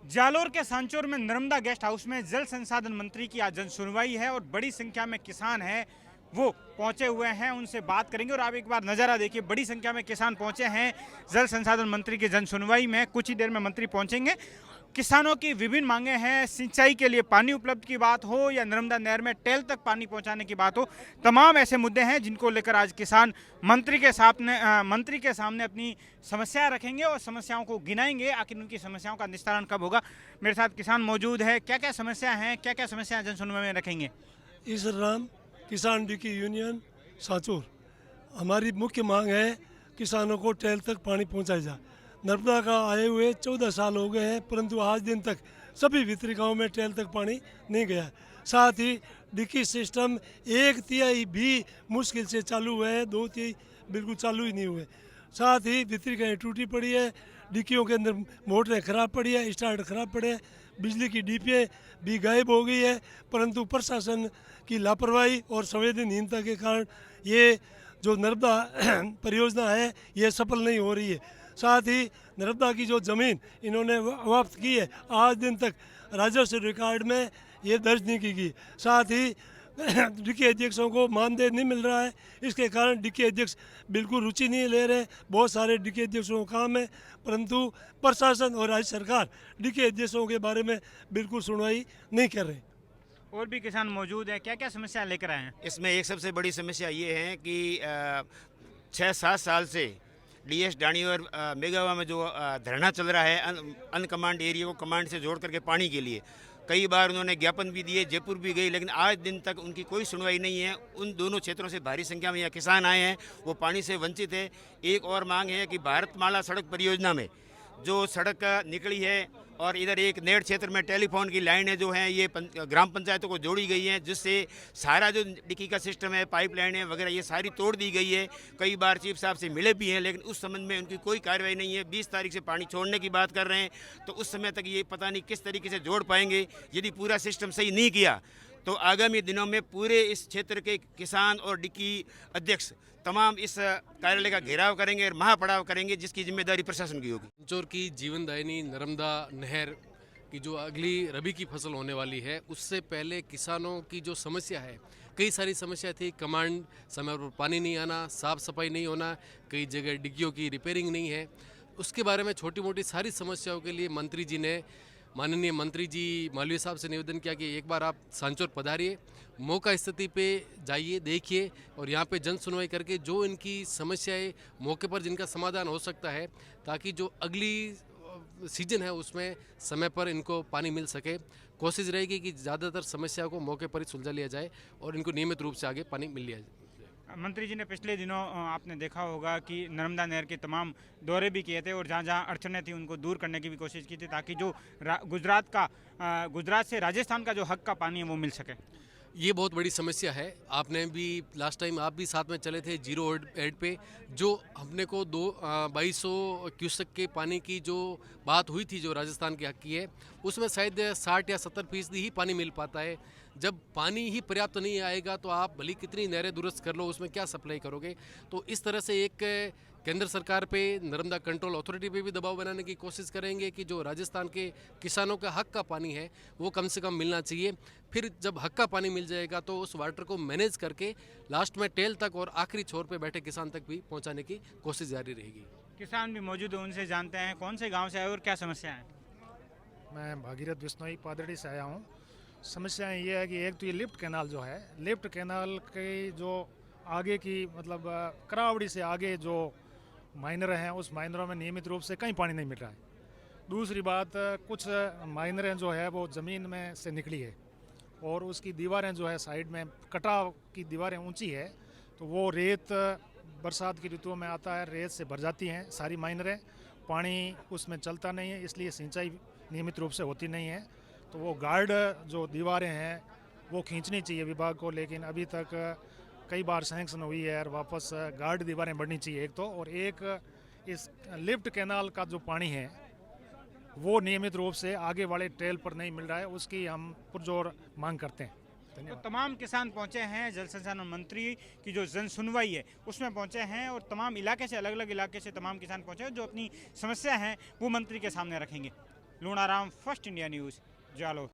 जालोर के सांचौर में Narmada guest house में जल संसाधन मंत्री की आज जन सुनवाई है और बड़ी संख्या में किसान हैं वो पहुंचे हुए हैं। उनसे बात करेंगे और आप एक बार नज़ारा देखिए, बड़ी संख्या में किसान पहुंचे हैं जल संसाधन मंत्री की जन सुनवाई में। कुछ ही देर में मंत्री पहुंचेंगे। किसानों की विभिन्न मांगे हैं, सिंचाई के लिए पानी उपलब्ध की बात हो या नर्मदा नहर में टेल तक पानी पहुंचाने की बात हो, तमाम ऐसे मुद्दे हैं जिनको लेकर आज किसान मंत्री के सामने अपनी समस्याएं रखेंगे और समस्याओं को गिनाएंगे। आखिर उनकी समस्याओं का निस्तारण कब होगा। मेरे साथ किसान मौजूद है, क्या क्या समस्या हैं, क्या क्या समस्याएं जन सुनवाई में रखेंगे। इस राम किसान डिकी यूनियन सांचौर, हमारी मुख्य मांग है किसानों को टेल तक पानी पहुंचाया जाए। नर्मदा का आए हुए 14 साल हो गए हैं, परंतु आज दिन तक सभी भीतरी गाँव में टेल तक पानी नहीं गया। साथ ही डिकी सिस्टम 1/3 भी मुश्किल से चालू हुआ है, 2/3 बिल्कुल चालू ही नहीं हुए। साथ ही भीतरी गाँव टूटी पड़ी है, डिक्कियों के अंदर मोटरें खराब पड़ी है, स्टार्ट खराब पड़े हैं, बिजली की डीपीएं भी गायब हो गई है। परंतु प्रशासन की लापरवाही और संवेदनहीनता के कारण ये जो नर्मदा परियोजना है ये सफल नहीं हो रही है। साथ ही नर्मदा की जो ज़मीन इन्होंने वापस की है, आज दिन तक राजस्व रिकॉर्ड में ये दर्ज नहीं की गई। साथ ही डिकी अध्यक्षों को मानदेय नहीं मिल रहा है, इसके कारण डिकी अध्यक्ष बिल्कुल रुचि नहीं ले रहे। बहुत सारे डिकी अध्यक्षों का काम है, परंतु प्रशासन और राज्य सरकार डिकी अध्यक्षों के बारे में बिल्कुल सुनवाई नहीं कर रहे। और भी किसान मौजूद है, क्या क्या समस्या लेकर आए हैं। इसमें एक सबसे बड़ी समस्या ये है कि 6-7 साल से डीएस डाणी और मेगावा में जो धरना चल रहा है अनकमांड एरिया को कमांड से जोड़ करके पानी के लिए, कई बार उन्होंने ज्ञापन भी दिए, जयपुर भी गई, लेकिन आज दिन तक उनकी कोई सुनवाई नहीं है। उन दोनों क्षेत्रों से भारी संख्या में यहाँ किसान आए हैं, वो पानी से वंचित है। एक और मांग है कि भारतमाला सड़क परियोजना में जो सड़क निकली है और इधर एक नेट क्षेत्र में टेलीफोन की लाइनें जो हैं ये ग्राम पंचायतों को जोड़ी गई हैं, जिससे सारा जो डिक्की का सिस्टम है, पाइप लाइनें वगैरह ये सारी तोड़ दी गई है। कई बार चीफ साहब से मिले भी हैं, लेकिन उस संबंध में उनकी कोई कार्रवाई नहीं है। 20 तारीख से पानी छोड़ने की बात कर रहे हैं, तो उस समय तक ये पता नहीं किस तरीके से जोड़ पाएंगे। यदि पूरा सिस्टम सही नहीं किया तो आगामी दिनों में पूरे इस क्षेत्र के किसान और डिक्की अध्यक्ष तमाम इस कार्यालय का घेराव करेंगे और महापड़ाव करेंगे, जिसकी जिम्मेदारी प्रशासन की होगी। सांचौर की जीवनदायिनी नर्मदा नहर की जो अगली रबी की फसल होने वाली है, उससे पहले किसानों की जो समस्या है, कई सारी समस्या थी। कमांड समय पर पानी नहीं आना, साफ सफाई नहीं होना, कई जगह डिग्गियों की रिपेयरिंग नहीं है। उसके बारे में छोटी मोटी सारी समस्याओं के लिए मंत्री जी ने, माननीय मंत्री जी मालवीय साहब से निवेदन किया कि एक बार आप सांचौर पधारिए, मौका स्थिति पे जाइए, देखिए और यहाँ पे जन सुनवाई करके जो इनकी समस्याएं मौके पर जिनका समाधान हो सकता है, ताकि जो अगली सीजन है उसमें समय पर इनको पानी मिल सके। कोशिश रहेगी कि ज़्यादातर समस्या को मौके पर ही सुलझा लिया जाए और इनको नियमित रूप से आगे पानी मिल लिया जाए। मंत्री जी ने पिछले दिनों आपने देखा होगा कि नर्मदा नहर के तमाम दौरे भी किए थे और जहाँ जहाँ अड़चनें थी उनको दूर करने की भी कोशिश की थी, ताकि जो गुजरात से राजस्थान का जो हक का पानी है वो मिल सके। ये बहुत बड़ी समस्या है। आपने भी लास्ट टाइम आप भी साथ में चले थे जीरो हेड पे, जो हमने को 2200 क्यूसेक के पानी की जो बात हुई थी जो राजस्थान के हक की है, उसमें शायद 60 या 70% ही पानी मिल पाता है। जब पानी ही पर्याप्त नहीं आएगा तो आप भली कितनी नहरें दुरुस्त कर लो, उसमें क्या सप्लाई करोगे। तो इस तरह से एक केंद्र सरकार पे, नर्मदा कंट्रोल अथॉरिटी पे भी दबाव बनाने की कोशिश करेंगे कि जो राजस्थान के किसानों का हक का पानी है वो कम से कम मिलना चाहिए। फिर जब हक का पानी मिल जाएगा तो उस वाटर को मैनेज करके लास्ट में टेल तक और आखिरी छोर पे बैठे किसान तक भी पहुंचाने की कोशिश जारी रहेगी। किसान भी मौजूद है, उनसे जानते हैं कौन से गाँव से आए और क्या समस्या है। मैं भागीरथ बिश्नोई पादड़ी से आया हूँ। समस्याएं ये है कि एक तो ये लिफ्ट कैनाल जो है, लिफ्ट कैनाल के जो आगे की मतलब करावड़ी से आगे जो माइनर हैं, उस माइनरों में नियमित रूप से कहीं पानी नहीं मिल रहा है। दूसरी बात, कुछ माइनरें जो है वो ज़मीन में से निकली है और उसकी दीवारें जो है साइड में कटाव की दीवारें ऊंची है, तो वो रेत बरसात की ऋतुओं में आता है, रेत से भर जाती हैं सारी माइनरें, पानी उसमें चलता नहीं है, इसलिए सिंचाई नियमित रूप से होती नहीं है। तो वो गार्ड जो दीवारें हैं वो खींचनी चाहिए विभाग को, लेकिन अभी तक कई बार सैंक्शन हुई है और वापस गार्ड दीवारें बढ़नी चाहिए एक तो, और एक इस लिफ्ट कैनाल का जो पानी है वो नियमित रूप से आगे वाले ट्रेल पर नहीं मिल रहा है, उसकी हम पुरजोर मांग करते हैं। तो तमाम किसान पहुंचे हैं, जल संसाधन मंत्री की जो जन सुनवाई है उसमें पहुंचे हैं और तमाम इलाके से, अलग अलग इलाके से तमाम किसान पहुंचे हैं जो अपनी समस्या हैं वो मंत्री के सामने रखेंगे। Lunaram, first India news, Jalore.